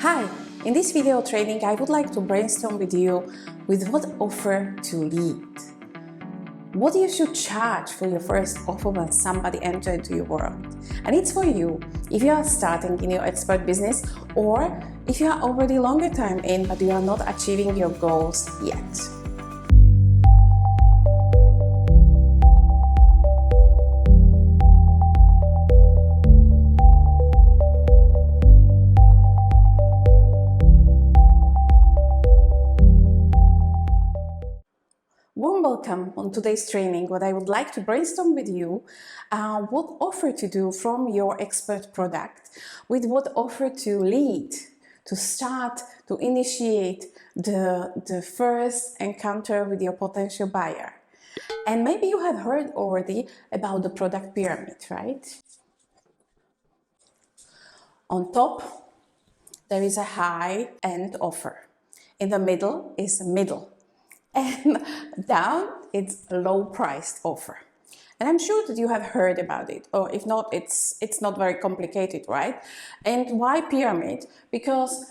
Hi, in this video training I would like to brainstorm with you with what offer to lead. What you should charge for your first offer when somebody enters into your world. And it's for you if you are starting in your expert business or if you are already longer time in but you are not achieving your goals yet. Warm welcome on today's training. What I would like to brainstorm with you, what offer to do from your expert product, with what offer to lead, to start, to initiate the first encounter with your potential buyer. And maybe you have heard already about the product pyramid, right? On top, there is a high-end offer. In the middle is middle. And down, it's a low-priced offer. And I'm sure that you have heard about it, or if not, it's not very complicated, right? And why pyramid? Because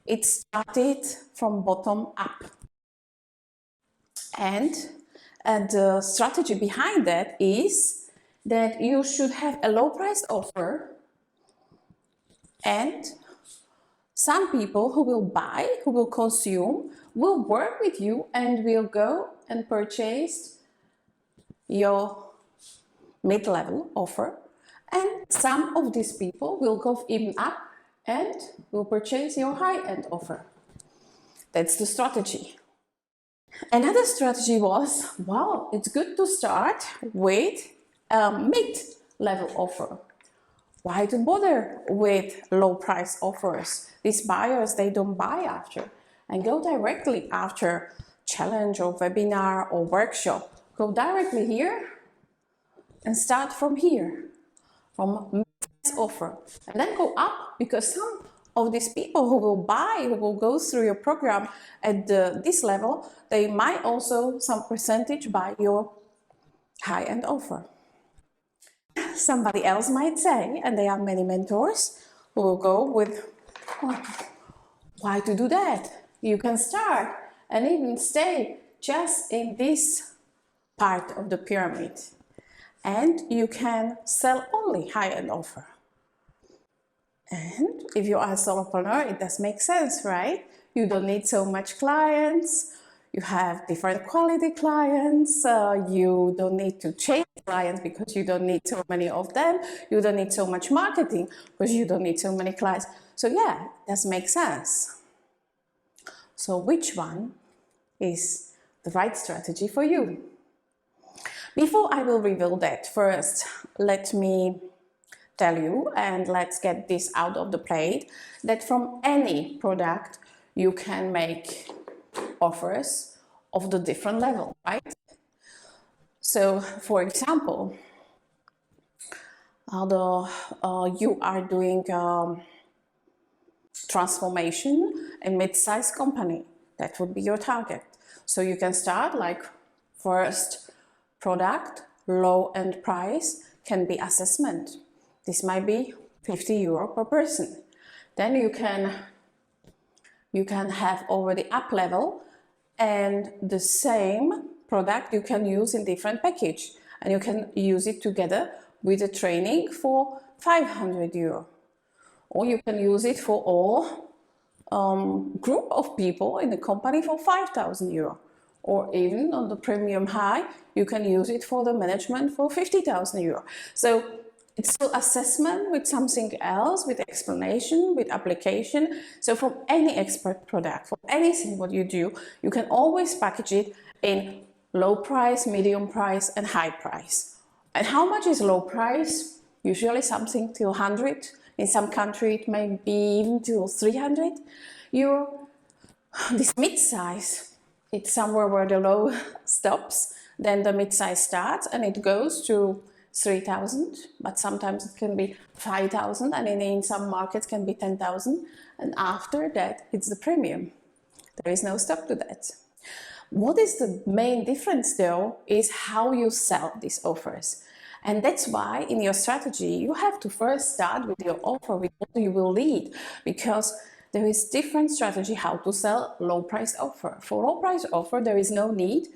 it started from bottom up. And the strategy behind that is that you should have a low-priced offer, and some people who will buy, who will consume, will work with you and will go and purchase your mid-level offer. And some of these people will go even up and will purchase your high-end offer. That's the strategy. Another strategy was, wow, it's good to start with a mid-level offer. Why to bother with low price offers? These buyers, they don't buy after and go directly after challenge or webinar or workshop. Go directly here and start from here, from mid-price offer, and then go up, because some of these people who will buy, who will go through your program at this level, they might also some percentage buy your high-end offer. Somebody else might say, and there are many mentors who will go with, oh, why to do that? You can start and even stay just in this part of the pyramid, and you can sell only high-end offer. And if you are a solopreneur, it does make sense, right? You don't need so much clients. You have different quality clients. You don't need to change clients because you don't need so many of them. You don't need so much marketing because you don't need so many clients. So yeah, it does make sense. So which one is the right strategy for you? Before I will reveal that, first, let me tell you, and let's get this out of the plate, that from any product you can make offers of the different level, right? So, for example, you are doing transformation in mid-sized company, that would be your target. So you can start like first product, low end price can be assessment. This might be 50 euro per person. Then you can have already up level, and the same product you can use in different package, and you can use it together with a training for 500 euro. Or you can use it for all group of people in the company for 5,000 euro. Or even on the premium high, you can use it for the management for 50,000 euro. So it's still assessment with something else, with explanation, with application. So from any expert product, for anything what you do, you can always package it in low price, medium price, and high price. And how much is low price? Usually something till 100. In some country it may be even till 300 euro. This mid-size, it's somewhere where the low stops, then the mid-size starts, and it goes to 3,000, but sometimes it can be 5,000, and in some markets can be 10,000, and after that it's the premium. There is no stop to that. What is the main difference though is how you sell these offers. And that's why in your strategy, you have to first start with your offer, with what you will lead, because there is different strategy how to sell low price offer. For low price offer, there is no need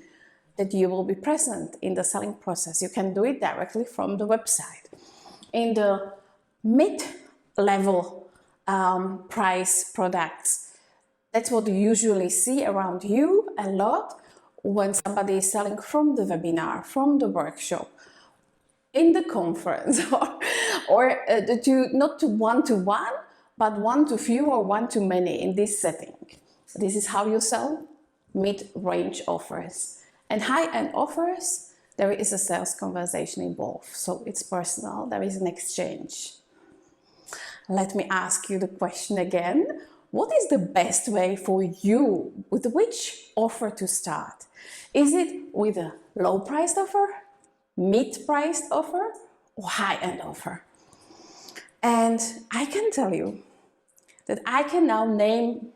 that you will be present in the selling process. You can do it directly from the website. In the mid-level price products, that's what you usually see around you a lot when somebody is selling from the webinar, from the workshop, in the conference, or not to one-to-one, but one-to-few or one-to-many in this setting. This is how you sell mid-range offers. And high-end offers, there is a sales conversation involved. So it's personal, there is an exchange. Let me ask you the question again. What is the best way for you? With which offer to start? Is it with a low-priced offer, mid-priced offer, or high-end offer? And I can tell you that I can now name,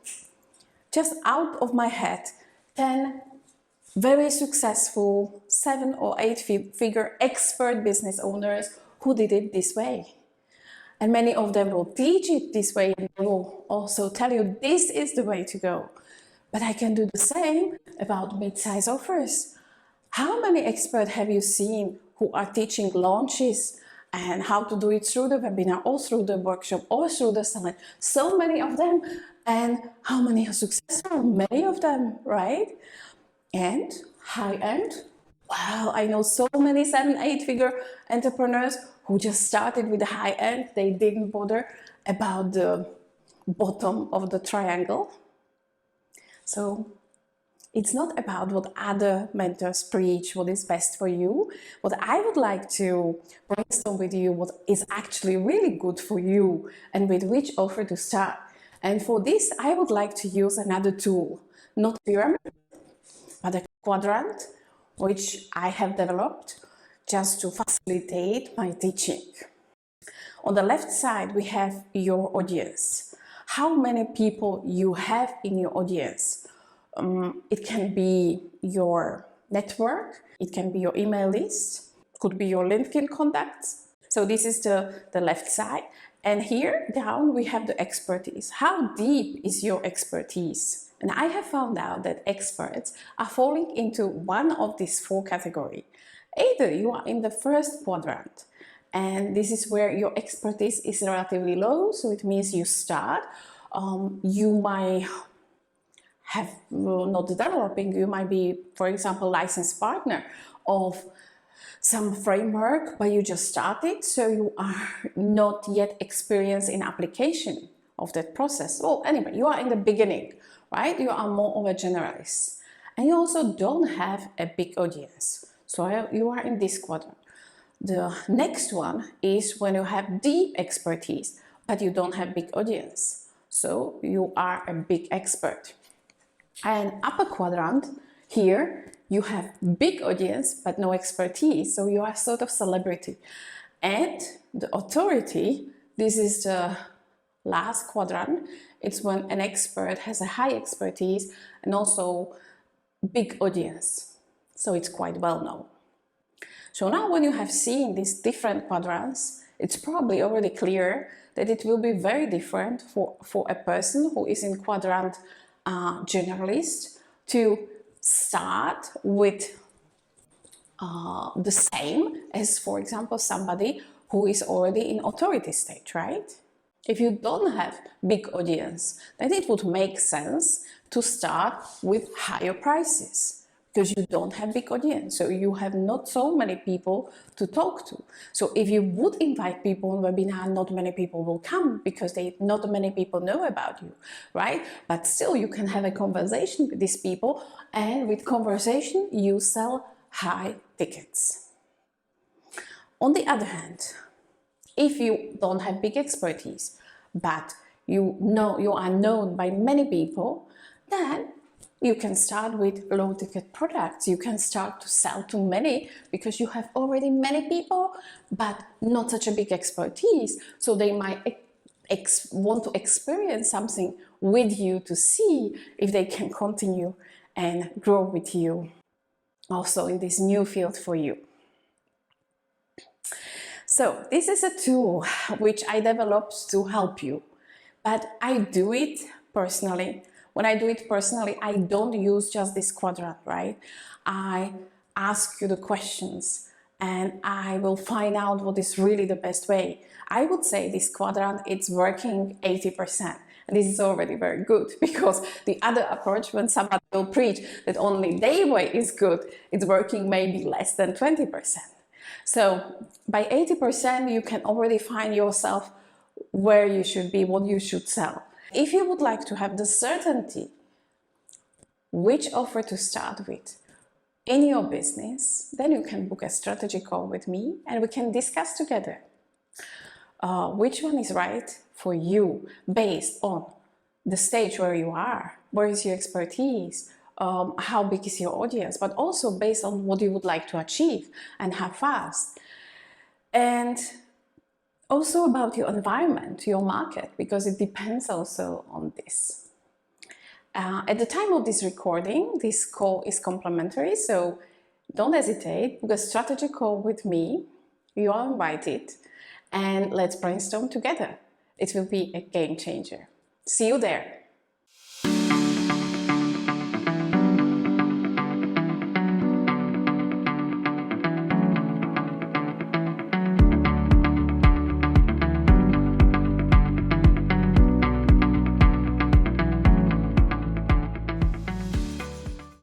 just out of my head, 10 very successful 7 or 8 figure expert business owners who did it this way. And many of them will teach it this way, and they will also tell you this is the way to go. But I can do the same about mid-size offers. How many experts have you seen who are teaching launches and how to do it through the webinar or through the workshop or through the summit? So many of them. And how many are successful? Many of them, right? And high-end? Wow, I know so many 7, 8 figure entrepreneurs who just started with the high-end. They didn't bother about the bottom of the triangle. So it's not about what other mentors preach, what is best for you. What I would like to brainstorm with you, what is actually really good for you and with which offer to start. And for this, I would like to use another tool, not pyramid, but a quadrant, which I have developed just to facilitate my teaching. On the left side, we have your audience. How many people you have in your audience? It can be your network, it can be your email list, could be your LinkedIn contacts. So this is the left side. And here down we have the expertise. How deep is your expertise? And I have found out that experts are falling into one of these 4 categories. Either you are in the first quadrant, and this is where your expertise is relatively low, so it means you start. You might have not developing, you might be, for example, licensed partner of some framework, but you just started, so you are not yet experienced in application of that process. Well, anyway, you are in the beginning, right? You are more of a generalist. And you also don't have a big audience. So you are in this quadrant. The next one is when you have deep expertise, but you don't have big audience. So you are a big expert. And upper quadrant, here you have big audience, but no expertise. So you are sort of celebrity. And the authority, this is the last quadrant. It's when an expert has a high expertise and also big audience. So it's quite well known. So now when you have seen these different quadrants, it's probably already clear that it will be very different for a person who is in quadrant generalist to start with the same as, for example, somebody who is already in authority stage, right? If you don't have big audience, then it would make sense to start with higher prices because you don't have big audience. So you have not so many people to talk to. So if you would invite people on webinar, not many people will come because not many people know about you, right? But still you can have a conversation with these people, and with conversation you sell high tickets. On the other hand, if you don't have big expertise, but you know you are known by many people, then you can start with low ticket products. You can start to sell to many because you have already many people, but not such a big expertise. So they might want to experience something with you to see if they can continue and grow with you also in this new field for you. So this is a tool which I developed to help you, but I do it personally. When I do it personally, I don't use just this quadrant, right? I ask you the questions and I will find out what is really the best way. I would say this quadrant, it's working 80%. And this is already very good, because the other approach, when somebody will preach that only their way is good, it's working maybe less than 20%. So by 80%, you can already find yourself where you should be, what you should sell. If you would like to have the certainty which offer to start with in your business, then you can book a strategy call with me and we can discuss together which one is right for you based on the stage where you are, where is your expertise, how big is your audience, but also based on what you would like to achieve and how fast. And also about your environment, your market, because it depends also on this. At the time of this recording, this call is complimentary, so don't hesitate, book a strategy call with me. You are invited, and let's brainstorm together. It will be a game changer. See you there.